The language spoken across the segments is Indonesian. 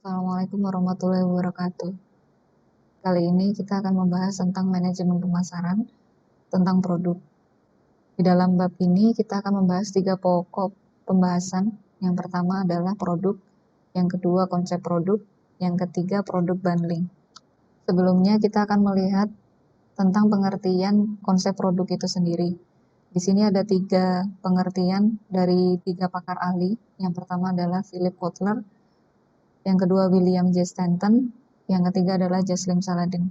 Assalamualaikum warahmatullahi wabarakatuh. Kali ini kita akan membahas tentang manajemen pemasaran, tentang produk. Di dalam bab ini kita akan membahas 3 pokok pembahasan. Yang pertama adalah produk, yang kedua konsep produk, yang ketiga produk bundling. Sebelumnya kita akan melihat tentang pengertian konsep produk itu sendiri. Di sini ada 3 pengertian dari 3 pakar ahli. Yang pertama adalah Philip Kotler, yang kedua William J. Stanton, yang ketiga adalah Jesslyn Saladin.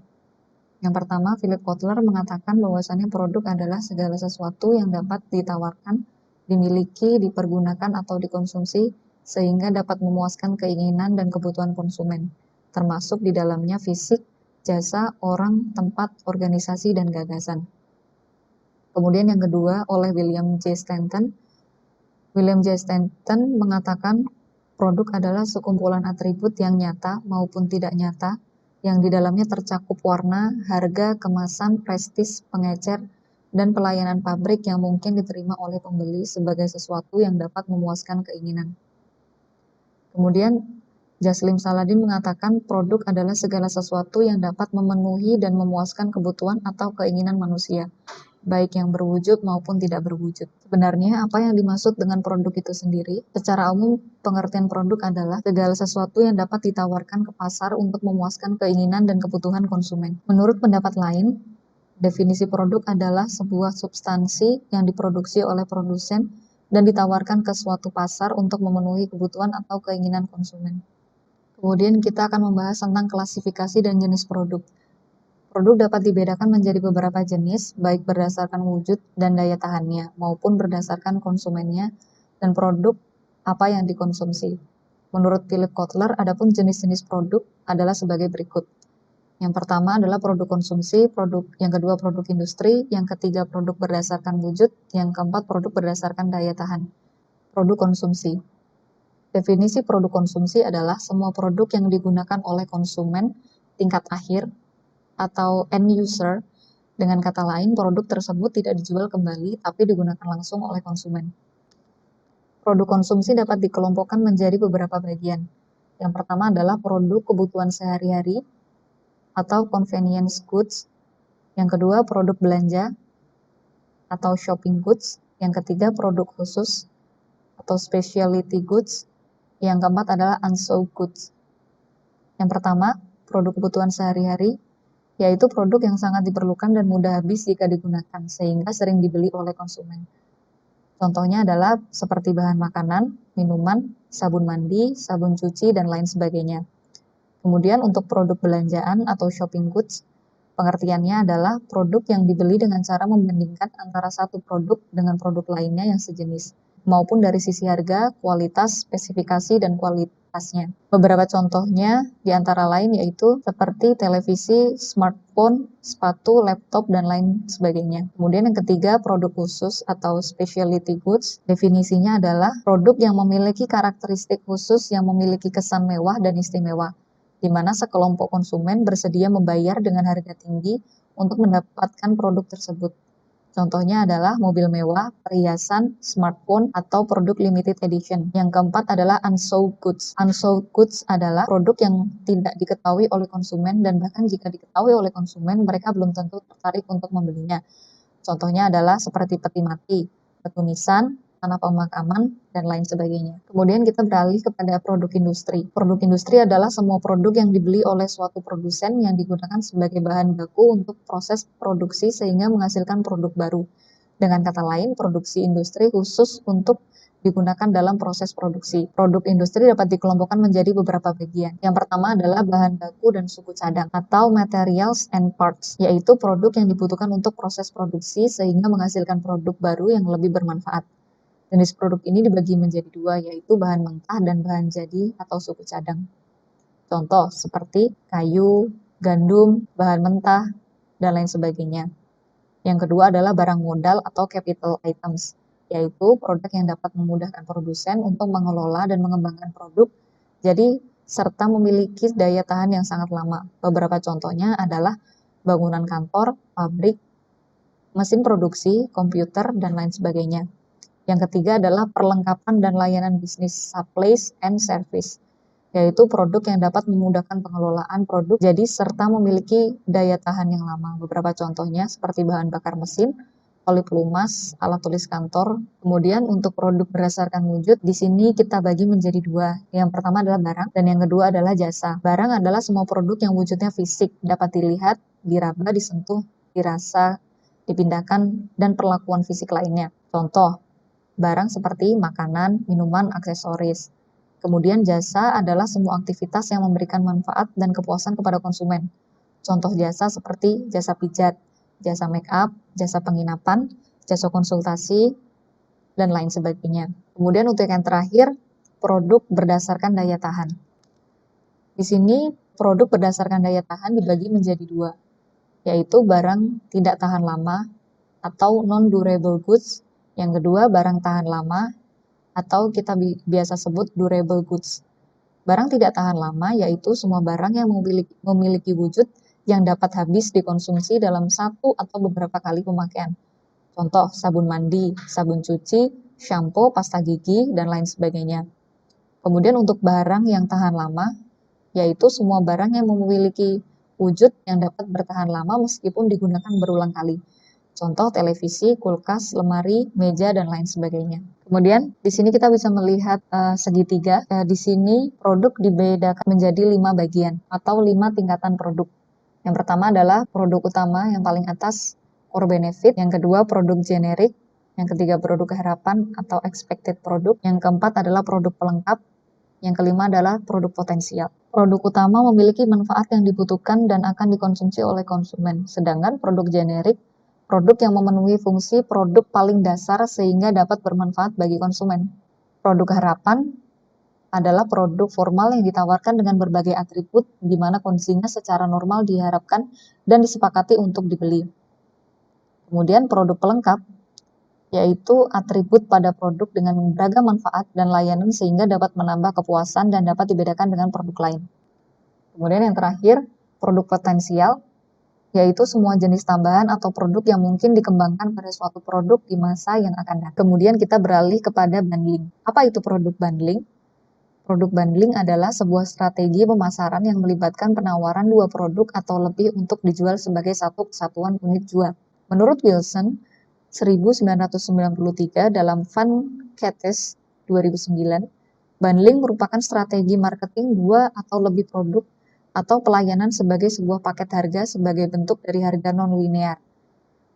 Yang pertama, Philip Kotler mengatakan bahwasannya produk adalah segala sesuatu yang dapat ditawarkan, dimiliki, dipergunakan, atau dikonsumsi sehingga dapat memuaskan keinginan dan kebutuhan konsumen, termasuk di dalamnya fisik, jasa, orang, tempat, organisasi, dan gagasan. Kemudian yang kedua, oleh William J. Stanton. William J. Stanton mengatakan produk adalah sekumpulan atribut yang nyata maupun tidak nyata, yang di dalamnya tercakup warna, harga, kemasan, prestis, pengecer, dan pelayanan pabrik yang mungkin diterima oleh pembeli sebagai sesuatu yang dapat memuaskan keinginan. Kemudian, Jesslyn Saladin mengatakan produk adalah segala sesuatu yang dapat memenuhi dan memuaskan kebutuhan atau keinginan manusia, baik yang berwujud maupun tidak berwujud. Sebenarnya apa yang dimaksud dengan produk itu sendiri? Secara umum, pengertian produk adalah segala sesuatu yang dapat ditawarkan ke pasar untuk memuaskan keinginan dan kebutuhan konsumen. Menurut pendapat lain, definisi produk adalah sebuah substansi yang diproduksi oleh produsen dan ditawarkan ke suatu pasar untuk memenuhi kebutuhan atau keinginan konsumen. Kemudian kita akan membahas tentang klasifikasi dan jenis produk. Produk dapat dibedakan menjadi beberapa jenis, baik berdasarkan wujud dan daya tahannya, maupun berdasarkan konsumennya dan produk apa yang dikonsumsi. Menurut Philip Kotler, adapun jenis-jenis produk adalah sebagai berikut. Yang pertama adalah produk konsumsi, yang kedua produk industri, yang ketiga produk berdasarkan wujud, yang keempat produk berdasarkan daya tahan. Produk konsumsi. Definisi produk konsumsi adalah semua produk yang digunakan oleh konsumen tingkat akhir atau end user. Dengan kata lain, produk tersebut tidak dijual kembali tapi digunakan langsung oleh konsumen. Produk konsumsi dapat dikelompokkan menjadi beberapa bagian. Yang pertama adalah produk kebutuhan sehari-hari atau convenience goods. Yang kedua, produk belanja atau shopping goods. Yang ketiga, produk khusus atau specialty goods. Yang keempat adalah unsold goods. Yang pertama, produk kebutuhan sehari-hari, yaitu produk yang sangat diperlukan dan mudah habis jika digunakan, sehingga sering dibeli oleh konsumen. Contohnya adalah seperti bahan makanan, minuman, sabun mandi, sabun cuci, dan lain sebagainya. Kemudian untuk produk belanjaan atau shopping goods, pengertiannya adalah produk yang dibeli dengan cara membandingkan antara satu produk dengan produk lainnya yang sejenis, maupun dari sisi harga, kualitas, spesifikasi, dan kualitasnya. Beberapa contohnya di antara lain yaitu seperti televisi, smartphone, sepatu, laptop, dan lain sebagainya. Kemudian yang ketiga, produk khusus atau specialty goods. Definisinya adalah produk yang memiliki karakteristik khusus yang memiliki kesan mewah dan istimewa, di mana sekelompok konsumen bersedia membayar dengan harga tinggi untuk mendapatkan produk tersebut. Contohnya adalah mobil mewah, perhiasan, smartphone, atau produk limited edition. Yang keempat adalah unsold goods. Unsold goods adalah produk yang tidak diketahui oleh konsumen dan bahkan jika diketahui oleh konsumen, mereka belum tentu tertarik untuk membelinya. Contohnya adalah seperti peti mati, batu nisan, tanah pemakaman, dan lain sebagainya. Kemudian kita beralih kepada produk industri. Produk industri adalah semua produk yang dibeli oleh suatu produsen yang digunakan sebagai bahan baku untuk proses produksi sehingga menghasilkan produk baru. Dengan kata lain, produksi industri khusus untuk digunakan dalam proses produksi. Produk industri dapat dikelompokkan menjadi beberapa bagian. Yang pertama adalah bahan baku dan suku cadang atau materials and parts, yaitu produk yang dibutuhkan untuk proses produksi sehingga menghasilkan produk baru yang lebih bermanfaat. Jenis produk ini dibagi menjadi dua, yaitu bahan mentah dan bahan jadi atau suku cadang. Contoh seperti kayu, gandum, bahan mentah, dan lain sebagainya. Yang kedua adalah barang modal atau capital items, yaitu produk yang dapat memudahkan produsen untuk mengelola dan mengembangkan produk, jadi serta memiliki daya tahan yang sangat lama. Beberapa contohnya adalah bangunan kantor, pabrik, mesin produksi, komputer, dan lain sebagainya. Yang ketiga adalah perlengkapan dan layanan bisnis, supplies and service. yaitu produk yang dapat memudahkan pengelolaan produk jadi serta memiliki daya tahan yang lama. Beberapa contohnya seperti bahan bakar mesin, oli pelumas, alat tulis kantor. Kemudian untuk produk berdasarkan wujud, di sini kita bagi menjadi dua. Yang pertama adalah barang dan yang kedua adalah jasa. Barang adalah semua produk yang wujudnya fisik, dapat dilihat, diraba, disentuh, dirasa, dipindahkan, dan perlakuan fisik lainnya. Contoh, barang seperti makanan, minuman, aksesoris. Kemudian jasa adalah semua aktivitas yang memberikan manfaat dan kepuasan kepada konsumen. Contoh jasa seperti jasa pijat, jasa make up, jasa penginapan, jasa konsultasi, dan lain sebagainya. Kemudian untuk yang terakhir, produk berdasarkan daya tahan. Di sini produk berdasarkan daya tahan dibagi menjadi dua, yaitu barang tidak tahan lama atau non-durable goods. Yang kedua, barang tahan lama atau kita biasa sebut durable goods. Barang tidak tahan lama yaitu semua barang yang memiliki wujud yang dapat habis dikonsumsi dalam satu atau beberapa kali pemakaian. Contoh, sabun mandi, sabun cuci, shampoo, pasta gigi, dan lain sebagainya. Kemudian untuk barang yang tahan lama, yaitu semua barang yang memiliki wujud yang dapat bertahan lama meskipun digunakan berulang kali. Contoh, televisi, kulkas, lemari, meja, dan lain sebagainya. Kemudian di sini kita bisa melihat segitiga. Di sini produk dibedakan menjadi 5 bagian atau 5 tingkatan produk. Yang pertama adalah produk utama yang paling atas, core benefit. Yang kedua, produk generik. Yang ketiga, produk harapan atau expected product. Yang keempat adalah produk pelengkap. Yang kelima adalah produk potensial. Produk utama memiliki manfaat yang dibutuhkan dan akan dikonsumsi oleh konsumen. Sedangkan produk generik, produk yang memenuhi fungsi produk paling dasar sehingga dapat bermanfaat bagi konsumen. Produk harapan adalah produk formal yang ditawarkan dengan berbagai atribut di mana kondisinya secara normal diharapkan dan disepakati untuk dibeli. Kemudian produk pelengkap, yaitu atribut pada produk dengan beragam manfaat dan layanan sehingga dapat menambah kepuasan dan dapat dibedakan dengan produk lain. Kemudian yang terakhir, produk potensial, yaitu semua jenis tambahan atau produk yang mungkin dikembangkan pada suatu produk di masa yang akan datang. Kemudian kita beralih kepada bundling. Apa itu produk bundling? Produk bundling adalah sebuah strategi pemasaran yang melibatkan penawaran dua produk atau lebih untuk dijual sebagai satu kesatuan unit jual. Menurut Wilson, 1993 dalam Van Cates 2009, bundling merupakan strategi marketing dua atau lebih produk atau pelayanan sebagai sebuah paket harga sebagai bentuk dari harga non-linear.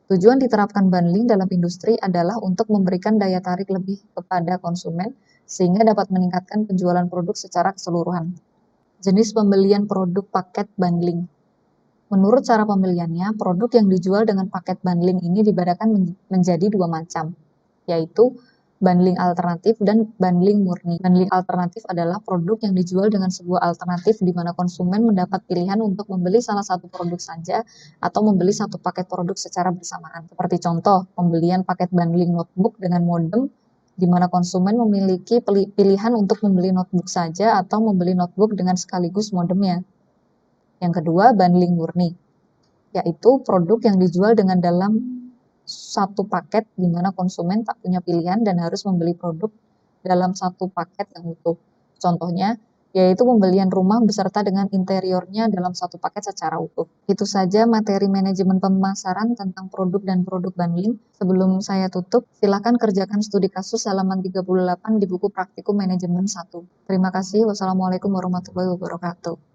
Tujuan diterapkan bundling dalam industri adalah untuk memberikan daya tarik lebih kepada konsumen sehingga dapat meningkatkan penjualan produk secara keseluruhan. Jenis pembelian produk paket bundling. Menurut cara pembeliannya, produk yang dijual dengan paket bundling ini dibedakan menjadi dua macam, yaitu bundling alternatif dan bundling murni. Bundling alternatif adalah produk yang dijual dengan sebuah alternatif di mana konsumen mendapat pilihan untuk membeli salah satu produk saja atau membeli satu paket produk secara bersamaan. Seperti contoh, pembelian paket bundling notebook dengan modem di mana konsumen memiliki pilihan untuk membeli notebook saja atau membeli notebook dengan sekaligus modemnya. Yang kedua, bundling murni, yaitu produk yang dijual dengan dalam satu paket di mana konsumen tak punya pilihan dan harus membeli produk dalam satu paket yang utuh. Contohnya, yaitu pembelian rumah beserta dengan interiornya dalam satu paket secara utuh. Itu saja materi manajemen pemasaran tentang produk dan produk bundling. Sebelum saya tutup, silakan kerjakan studi kasus halaman 38 di buku Praktikum Manajemen 1. Terima kasih. Wassalamualaikum warahmatullahi wabarakatuh.